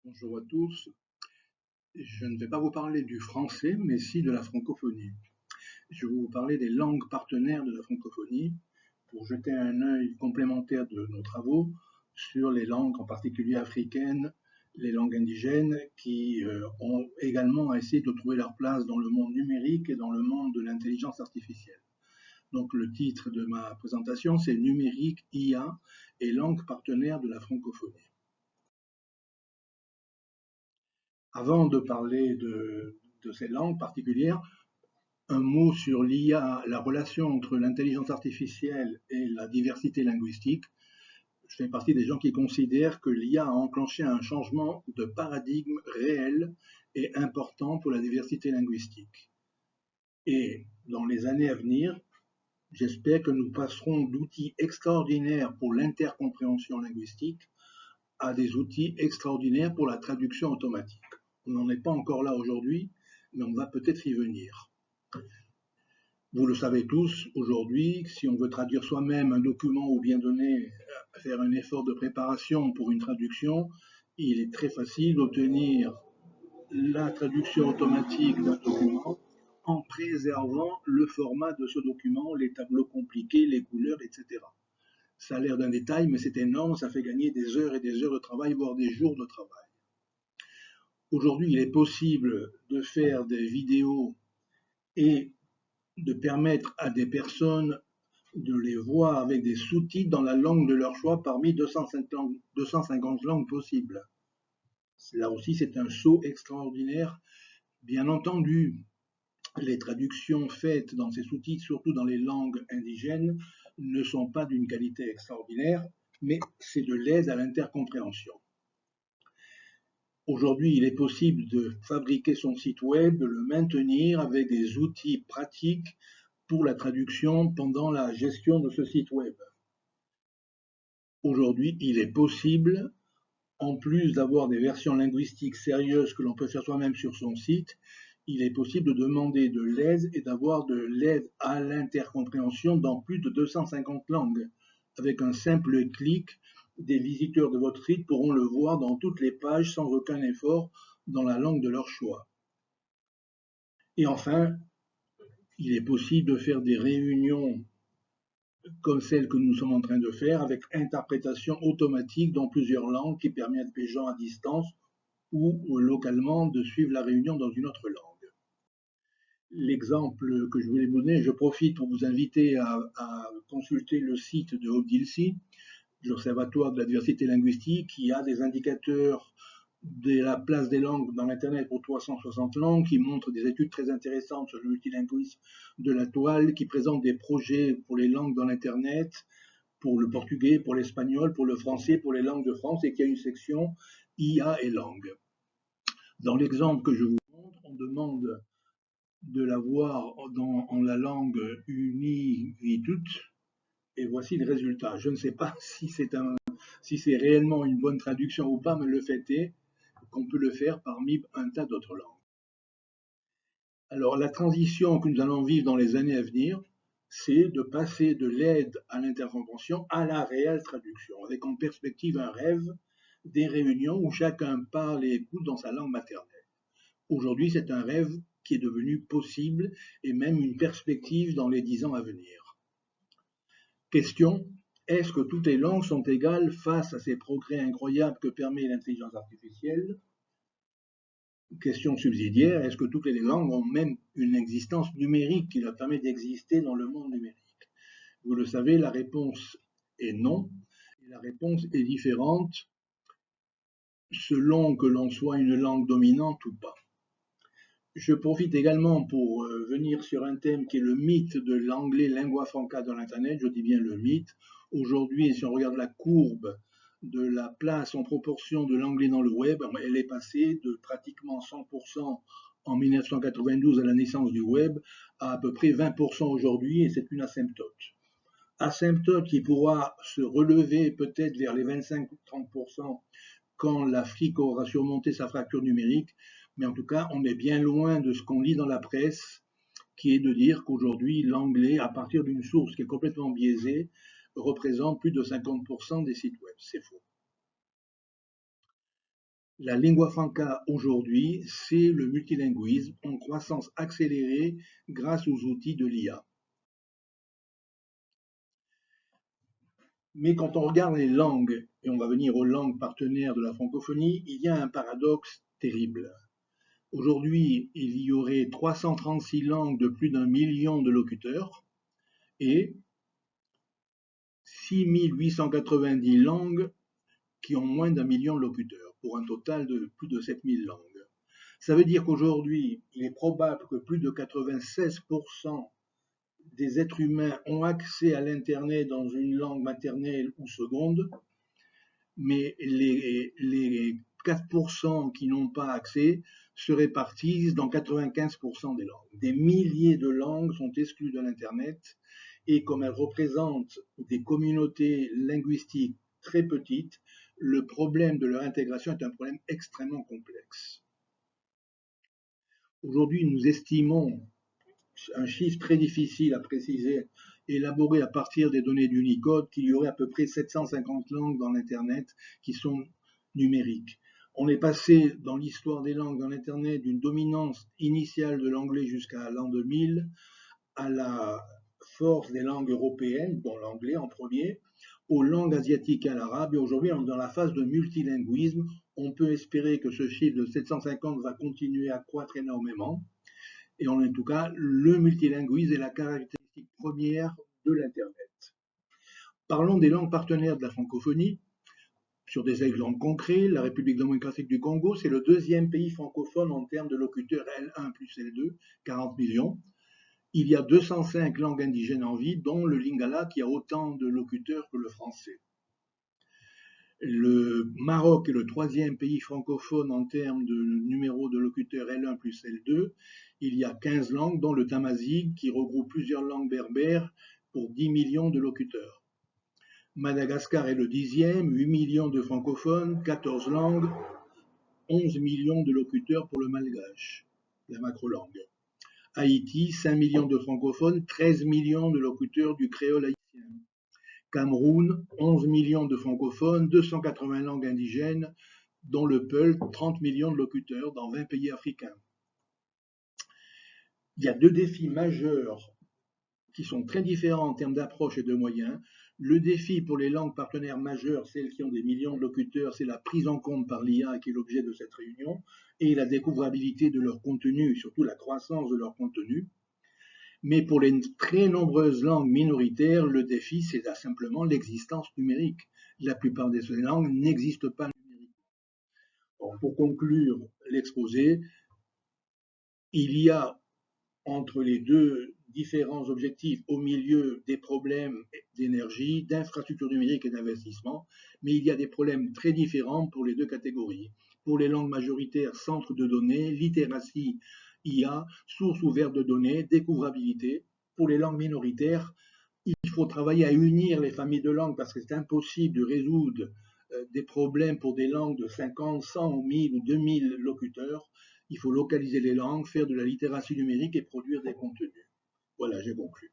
Bonjour à tous. Je ne vais pas vous parler du français, mais si de la francophonie. Je vais vous parler des langues partenaires de la francophonie pour jeter un œil complémentaire de nos travaux sur les langues, en particulier africaines, les langues indigènes, qui ont également essayé de trouver leur place dans le monde numérique et dans le monde de l'intelligence artificielle. Donc le titre de ma présentation, c'est Numérique, IA et langues partenaires de la francophonie. Avant de parler de ces langues particulières, un mot sur l'IA, la relation entre l'intelligence artificielle et la diversité linguistique. Je fais partie des gens qui considèrent que l'IA a enclenché un changement de paradigme réel et important pour la diversité linguistique. Et dans les années à venir, j'espère que nous passerons d'outils extraordinaires pour l'intercompréhension linguistique à des outils extraordinaires pour la traduction automatique. On n'en est pas encore là aujourd'hui, mais on va peut-être y venir. Vous le savez tous, aujourd'hui, si on veut traduire soi-même un document ou bien donner, faire un effort de préparation pour une traduction, il est très facile d'obtenir la traduction automatique d'un document en préservant le format de ce document, les tableaux compliqués, les couleurs, etc. Ça a l'air d'un détail, mais c'est énorme, ça fait gagner des heures et des heures de travail, voire des jours de travail. Aujourd'hui, il est possible de faire des vidéos et de permettre à des personnes de les voir avec des sous-titres dans la langue de leur choix parmi 250 langues possibles. Là aussi, c'est un saut extraordinaire. Bien entendu, les traductions faites dans ces sous-titres, surtout dans les langues indigènes, ne sont pas d'une qualité extraordinaire, mais c'est de l'aide à l'intercompréhension. Aujourd'hui, il est possible de fabriquer son site web, de le maintenir avec des outils pratiques pour la traduction pendant la gestion de ce site web. Aujourd'hui, il est possible, en plus d'avoir des versions linguistiques sérieuses que l'on peut faire soi-même sur son site, il est possible de demander de l'aide et d'avoir de l'aide à l'intercompréhension dans plus de 250 langues. Avec un simple clic, des visiteurs de votre site pourront le voir dans toutes les pages sans aucun effort dans la langue de leur choix. Et enfin, il est possible de faire des réunions comme celle que nous sommes en train de faire, avec interprétation automatique dans plusieurs langues qui permettent aux gens à distance ou localement de suivre la réunion dans une autre langue. L'exemple que je voulais vous donner, je profite pour vous inviter à consulter le site de ODILSI, l'Observatoire de la diversité linguistique, qui a des indicateurs de la place des langues dans l'Internet pour 360 langues, qui montre des études très intéressantes sur le multilinguisme de la toile, qui présente des projets pour les langues dans l'Internet, pour le portugais, pour l'espagnol, pour le français, pour les langues de France, et qui a une section IA et langues. Dans l'exemple que je vous montre, on demande de l'avoir en la langue Univitut, et voici le résultat. Je ne sais pas si c'est réellement une bonne traduction ou pas, mais le fait est qu'on peut le faire parmi un tas d'autres langues. Alors la transition que nous allons vivre dans les années à venir, c'est de passer de l'aide à l'intercompréhension à la réelle traduction, avec en perspective un rêve des réunions où chacun parle et écoute dans sa langue maternelle. Aujourd'hui, c'est un rêve qui est devenu possible et même une perspective dans les 10 ans à venir. Question, est-ce que toutes les langues sont égales face à ces progrès incroyables que permet l'intelligence artificielle? Question subsidiaire, est-ce que toutes les langues ont même une existence numérique qui leur permet d'exister dans le monde numérique? Vous le savez, la réponse est non, et la réponse est différente selon que l'on soit une langue dominante ou pas. Je profite également pour venir sur un thème qui est le mythe de l'anglais lingua franca dans l'Internet. Je dis bien le mythe. Aujourd'hui, si on regarde la courbe de la place en proportion de l'anglais dans le web, elle est passée de pratiquement 100% en 1992 à la naissance du web à peu près 20% aujourd'hui, et c'est une asymptote. Asymptote qui pourra se relever peut-être vers les 25-30% quand l'Afrique aura surmonté sa fracture numérique, mais en tout cas, on est bien loin de ce qu'on lit dans la presse, qui est de dire qu'aujourd'hui, l'anglais, à partir d'une source qui est complètement biaisée, représente plus de 50% des sites web. C'est faux. La lingua franca aujourd'hui, c'est le multilinguisme en croissance accélérée grâce aux outils de l'IA. Mais quand on regarde les langues, et on va venir aux langues partenaires de la francophonie, il y a un paradoxe terrible. Aujourd'hui, il y aurait 336 langues de plus d'1 million de locuteurs et 6 890 langues qui ont moins d'1 million de locuteurs, pour un total de plus de 7 000 langues. Ça veut dire qu'aujourd'hui, il est probable que plus de 96% des êtres humains ont accès à l'Internet dans une langue maternelle ou seconde, mais les 4% qui n'ont pas accès se répartissent dans 95% des langues. Des milliers de langues sont exclues de l'Internet et comme elles représentent des communautés linguistiques très petites, le problème de leur intégration est un problème extrêmement complexe. Aujourd'hui, nous estimons un chiffre très difficile à préciser, élaboré à partir des données d'Unicode, qu'il y aurait à peu près 750 langues dans l'Internet qui sont numériques. On est passé dans l'histoire des langues dans l'Internet d'une dominance initiale de l'anglais jusqu'à l'an 2000 à la force des langues européennes, dont l'anglais en premier, aux langues asiatiques et à l'arabe. Et aujourd'hui, on est dans la phase de multilinguisme. On peut espérer que ce chiffre de 750 va continuer à croître énormément. Et en tout cas, le multilinguisme est la caractéristique première de l'Internet. Parlons des langues partenaires de la francophonie. Sur des exemples concrets, la République démocratique du Congo, c'est le deuxième pays francophone en termes de locuteurs L1 plus L2, 40 millions. Il y a 205 langues indigènes en vie, dont le lingala qui a autant de locuteurs que le français. Le Maroc est le troisième pays francophone en termes de numéro de locuteurs L1 plus L2. Il y a 15 langues, dont le tamazight, qui regroupe plusieurs langues berbères pour 10 millions de locuteurs. Madagascar est le 10e, 8 millions de francophones, 14 langues, 11 millions de locuteurs pour le malgache, la macrolangue. Haïti, 5 millions de francophones, 13 millions de locuteurs du créole haïtien. Cameroun, 11 millions de francophones, 280 langues indigènes, dont le Peul, 30 millions de locuteurs dans 20 pays africains. Il y a deux défis majeurs qui sont très différents en termes d'approche et de moyens. Le défi pour les langues partenaires majeures, celles qui ont des millions de locuteurs, c'est la prise en compte par l'IA qui est l'objet de cette réunion, et la découvrabilité de leur contenu, surtout la croissance de leur contenu. Mais pour les très nombreuses langues minoritaires, le défi, c'est simplement l'existence numérique. La plupart de ces langues n'existent pas numériquement. Bon, pour conclure l'exposé, il y a entre les deux différents objectifs au milieu des problèmes d'énergie, d'infrastructure numérique et d'investissement, mais il y a des problèmes très différents pour les deux catégories. Pour les langues majoritaires, centre de données, littératie, IA, source ouverte de données, découvrabilité. Pour les langues minoritaires, il faut travailler à unir les familles de langues parce que c'est impossible de résoudre des problèmes pour des langues de 50, 100 ou 1000 ou 2000 locuteurs. Il faut localiser les langues, faire de la littératie numérique et produire des contenus. Voilà, j'ai conclu.